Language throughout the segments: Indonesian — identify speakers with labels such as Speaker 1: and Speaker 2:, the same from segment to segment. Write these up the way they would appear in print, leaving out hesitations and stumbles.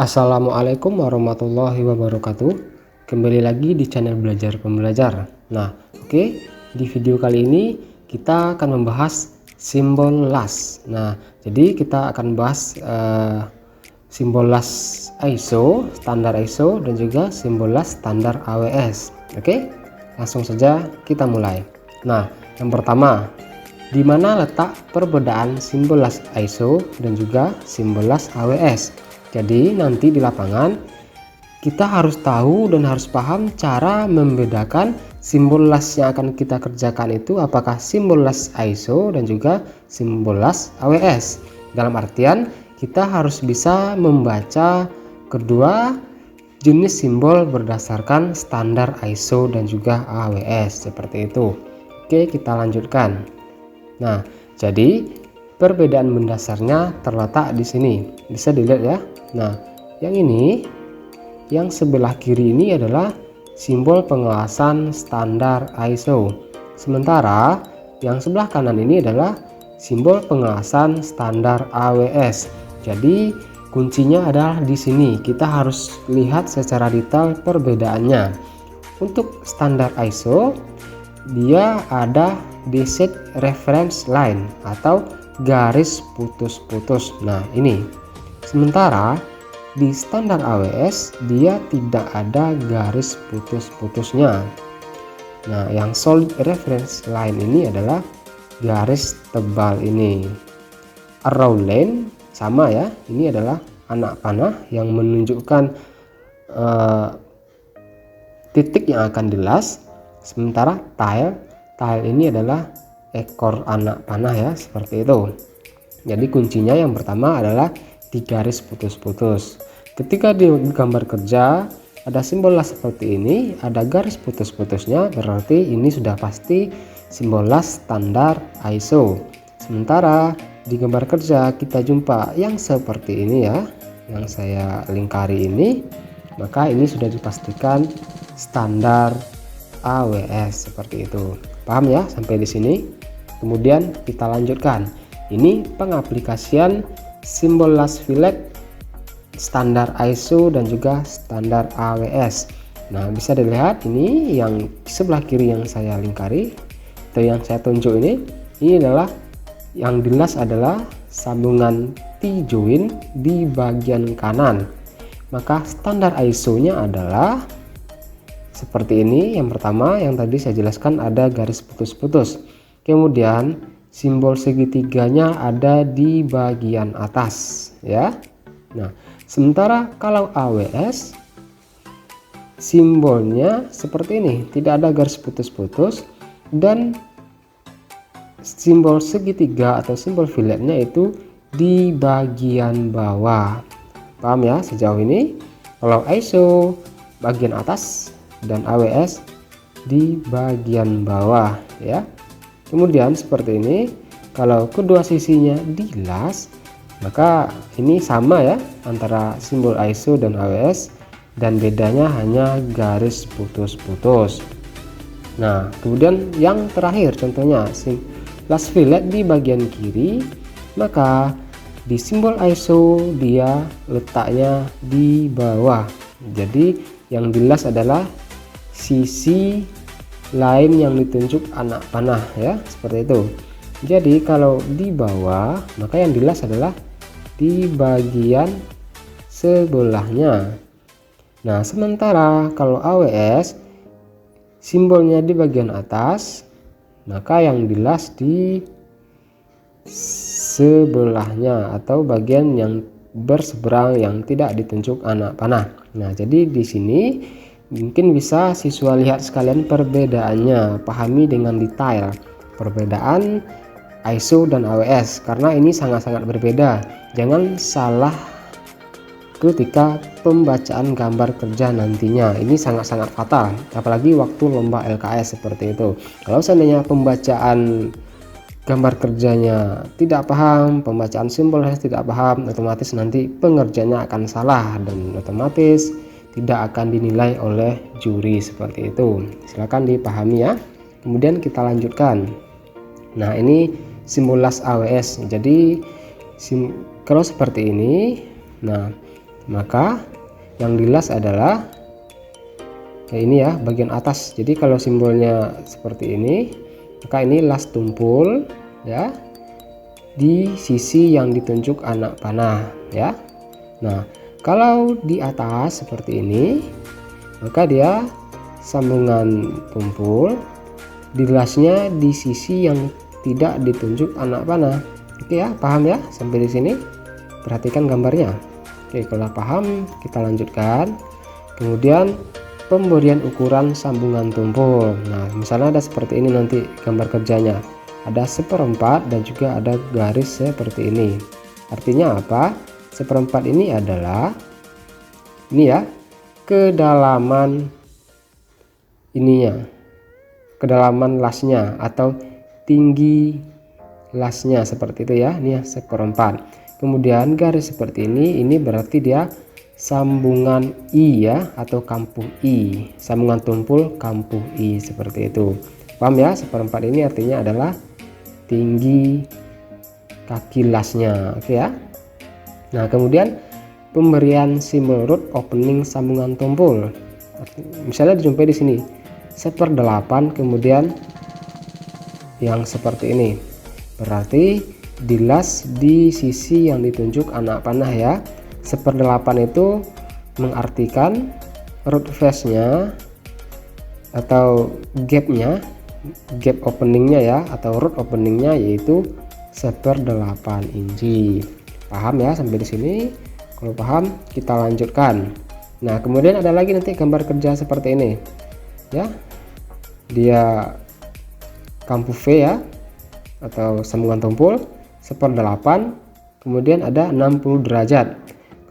Speaker 1: Assalamualaikum warahmatullahi wabarakatuh. Kembali lagi di channel Belajar Pembelajar. Nah, oke, di video kali ini kita akan membahas simbol las. Nah, jadi kita akan bahas simbol las ISO, standar ISO, dan juga simbol las standar AWS. Oke, langsung saja kita mulai. Nah, yang pertama, di mana letak perbedaan simbol las ISO dan juga simbol las AWS? Jadi nanti di lapangan kita harus tahu dan harus paham cara membedakan simbol las yang akan kita kerjakan itu apakah simbol las ISO dan juga simbol las AWS. Dalam artian kita harus bisa membaca kedua jenis simbol berdasarkan standar ISO dan juga AWS seperti itu. Oke, kita lanjutkan. Nah, jadi perbedaan mendasarnya terletak di sini. Bisa dilihat ya. Nah, yang sebelah kiri ini adalah simbol pengawasan standar ISO. Sementara yang sebelah kanan ini adalah simbol pengawasan standar AWS. Jadi kuncinya adalah di sini. Kita harus lihat secara detail perbedaannya. Untuk standar ISO, dia ada dotted reference line atau garis putus-putus. Nah, ini. Sementara di standar AWS dia tidak ada garis putus-putusnya. Nah, yang solid reference line ini adalah garis tebal ini. Arrow line sama ya, ini adalah anak panah yang menunjukkan titik yang akan dilas. Sementara tile ini adalah ekor anak panah ya, seperti itu. Jadi kuncinya yang pertama adalah di garis putus-putus. Ketika di gambar kerja ada simbol las seperti ini, ada garis putus-putusnya, berarti ini sudah pasti simbol las standar ISO. Sementara di gambar kerja kita jumpa yang seperti ini ya, yang saya lingkari ini, maka ini sudah dipastikan standar AWS seperti itu. Paham ya sampai di sini? Kemudian kita lanjutkan. Ini pengaplikasian simbol las fillet standar ISO dan juga standar AWS. Nah, bisa dilihat ini yang sebelah kiri yang saya lingkari atau yang saya tunjuk ini adalah yang dilas adalah sambungan T-join di bagian kanan. Maka standar ISO-nya adalah seperti ini. Yang pertama yang tadi saya jelaskan ada garis putus-putus. Kemudian simbol segitiganya ada di bagian atas ya. Nah, sementara kalau AWS simbolnya seperti ini, tidak ada garis putus-putus dan simbol segitiga atau simbol filletnya itu di bagian bawah. Paham ya sejauh ini? Kalau ISO bagian atas dan AWS di bagian bawah ya. Kemudian seperti ini, kalau kedua sisinya dilas, maka ini sama ya antara simbol ISO dan AWS, dan bedanya hanya garis putus-putus. Nah, kemudian yang terakhir contohnya las fillet di bagian kiri, maka di simbol ISO dia letaknya di bawah. Jadi yang dilas adalah sisi lain yang ditunjuk anak panah ya, seperti itu. Jadi kalau di bawah maka yang dilas adalah di bagian sebelahnya. Nah, sementara kalau AWS simbolnya di bagian atas, maka yang dilas di sebelahnya atau bagian yang berseberang yang tidak ditunjuk anak panah. Nah, jadi di sini mungkin bisa siswa lihat sekalian perbedaannya, pahami dengan detail perbedaan ISO dan AWS karena ini sangat-sangat berbeda. Jangan salah ketika pembacaan gambar kerja nantinya, ini sangat-sangat fatal apalagi waktu lomba LKS seperti itu. Kalau seandainya pembacaan gambar kerjanya tidak paham, pembacaan simbolnya tidak paham, otomatis nanti pengerjanya akan salah dan otomatis tidak akan dinilai oleh juri seperti itu. Silakan dipahami ya. Kemudian kita lanjutkan. Nah, ini simbol las AWS. Jadi kalau seperti ini, nah maka yang dilas adalah kayak ini ya, bagian atas. Jadi kalau simbolnya seperti ini, maka ini las tumpul ya di sisi yang ditunjuk anak panah ya. Nah, kalau di atas seperti ini, maka dia sambungan tumpul, dilasnya di sisi yang tidak ditunjuk anak panah. Oke ya, paham ya sampai di sini? Perhatikan gambarnya. Oke, kalau paham kita lanjutkan. Kemudian pemberian ukuran sambungan tumpul. Nah, misalnya ada seperti ini nanti gambar kerjanya. Ada 1/4 dan juga ada garis seperti ini. Artinya apa? 1/4 ini adalah ini ya, kedalaman ininya, kedalaman lasnya atau tinggi lasnya seperti itu ya. Ini ya 1/4. Kemudian garis seperti ini berarti dia sambungan I ya, atau kampuh I, sambungan tumpul kampuh I seperti itu. Paham ya? 1/4 ini artinya adalah tinggi kaki lasnya. Oke ya. Nah, kemudian pemberian simbol root opening sambungan tumpul. Misalnya dijumpai di sini 1/8, kemudian yang seperti ini. Berarti dilas di sisi yang ditunjuk anak panah ya. 1/8 itu mengartikan root face-nya atau gapnya, gap openingnya ya, atau root openingnya yaitu 1/8 inci. Paham ya sampai di sini? Kalau paham kita lanjutkan. Nah, kemudian ada lagi nanti gambar kerja seperti ini ya. Dia kampuh V ya, atau sambungan tumpul 1/8, kemudian ada 60 derajat.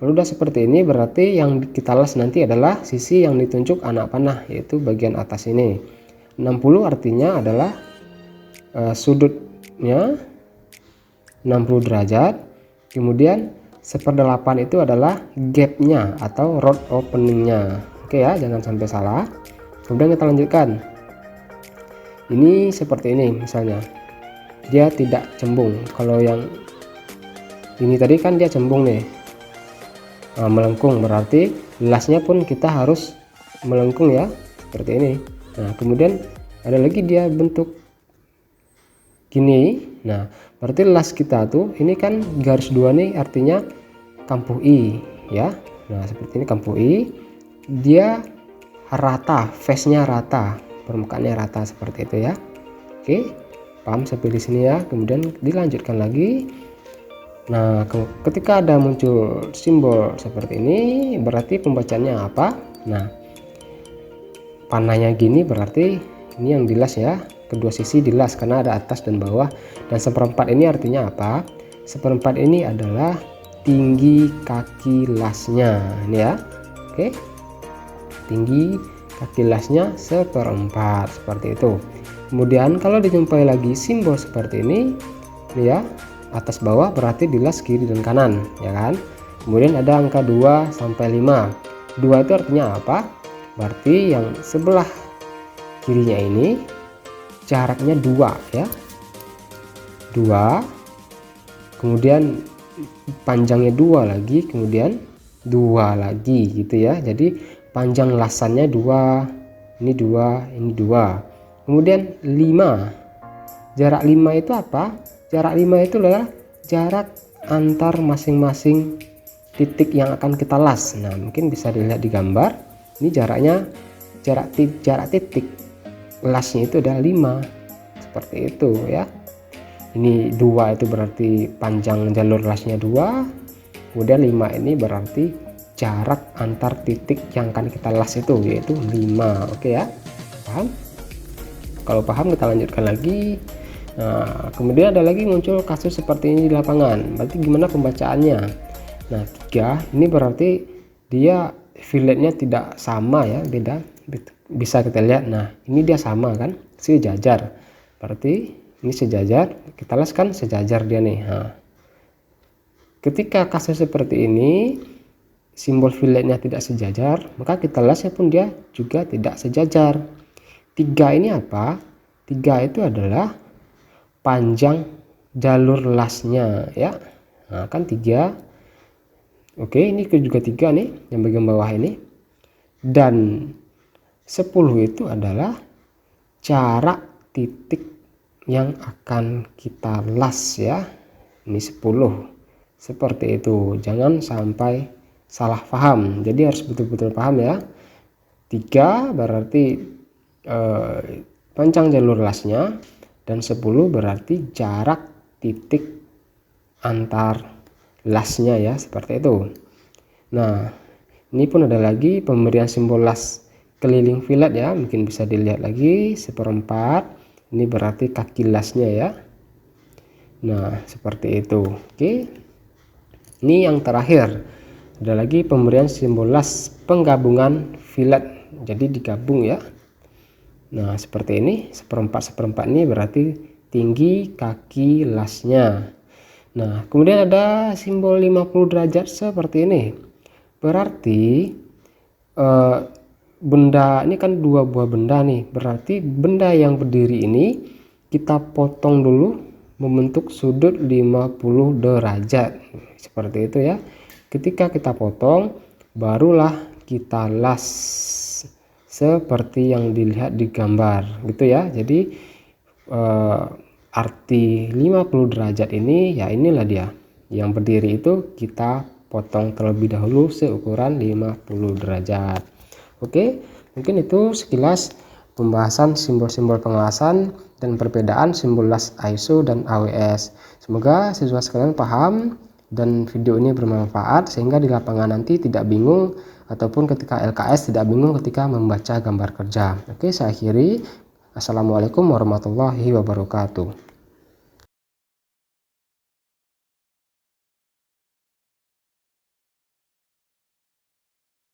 Speaker 1: Kalau udah seperti ini berarti yang kita las nanti adalah sisi yang ditunjuk anak panah, yaitu bagian atas ini. 60 artinya adalah sudutnya 60 derajat. Kemudian 1/8 itu adalah gapnya atau root openingnya. Oke ya, jangan sampai salah. Kemudian kita lanjutkan. Ini seperti ini misalnya, dia tidak cembung. Kalau yang ini tadi kan dia cembung nih, melengkung, berarti lasnya pun kita harus melengkung ya, seperti ini. Nah, kemudian ada lagi dia bentuk gini. Nah, berarti las kita tuh ini kan garis 2 nih, artinya kampuh I ya. Nah, seperti ini kampuh I, dia rata, face-nya rata, permukaannya rata seperti itu ya. Oke, paham sampai di sini ya. Kemudian dilanjutkan lagi. Nah, ketika ada muncul simbol seperti ini berarti pembacaannya apa? Nah, panahnya gini berarti ini yang dilas ya, kedua sisi dilas karena ada atas dan bawah. Dan 1/4 ini artinya apa? 1/4 ini adalah tinggi kaki lasnya ini ya. Oke, tinggi kaki lasnya 1/4 seperti itu. Kemudian kalau dijumpai lagi simbol seperti ini ya, atas bawah berarti dilas kiri dan kanan ya kan. Kemudian ada angka 2 sampai 5. 2 itu artinya apa? Berarti yang sebelah kirinya ini jaraknya 2 ya, 2, kemudian panjangnya 2 lagi, kemudian 2 lagi gitu ya. Jadi panjang lasannya 2, ini 2, ini 2. Kemudian 5, jarak 5 itu apa? Jarak 5 itu adalah jarak antar masing-masing titik yang akan kita las. Nah, mungkin bisa dilihat di gambar. Ini jaraknya, jarak titik lasnya itu adalah 5 seperti itu ya. Ini 2 itu berarti panjang jalur lasnya 2, kemudian 5 ini berarti jarak antar titik yang akan kita las itu yaitu 5. Oke ya, paham? Kalau paham kita lanjutkan lagi. Nah, kemudian ada lagi muncul kasus seperti ini di lapangan. Berarti gimana pembacaannya? Nah, 3 ini berarti dia filletnya tidak sama ya, beda. Bisa kita lihat. Nah, ini dia sama kan, sejajar. Berarti ini sejajar, kita las kan sejajar dia nih. Nah, ketika kasus seperti ini simbol filletnya tidak sejajar, maka kita lasnya pun dia juga tidak sejajar. 3 ini apa? 3 itu adalah panjang jalur lasnya ya. Nah, kan 3 Oke, ini juga 3 nih yang bagian bawah ini. Dan 10 itu adalah jarak titik yang akan kita las ya. Ini 10. Seperti itu. Jangan sampai salah paham. Jadi harus betul-betul paham ya. 3 berarti panjang jalur lasnya, dan 10 berarti jarak titik antar lasnya ya, seperti itu. Nah, ini pun ada lagi pemberian simbol las keliling fillet ya, mungkin bisa dilihat lagi 1/4. Ini berarti kaki lasnya ya. Nah, seperti itu. Oke, ini yang terakhir, ada lagi pemberian simbol las penggabungan fillet, jadi digabung ya. Nah, seperti ini 1/4 ini berarti tinggi kaki lasnya. Nah, kemudian ada simbol 50 derajat seperti ini, berarti benda ini kan 2 buah benda nih, berarti benda yang berdiri ini kita potong dulu membentuk sudut 50 derajat seperti itu ya. Ketika kita potong, barulah kita las seperti yang dilihat di gambar gitu ya. Jadi arti 50 derajat ini ya, inilah dia yang berdiri itu kita potong terlebih dahulu seukuran 50 derajat. Oke, mungkin itu sekilas pembahasan simbol-simbol pengawasan dan perbedaan simbol las ISO dan AWS. Semoga siswa sekalian paham dan video ini bermanfaat sehingga di lapangan nanti tidak bingung, ataupun ketika LKS tidak bingung ketika membaca gambar kerja. Oke, saya akhiri. Assalamualaikum warahmatullahi wabarakatuh.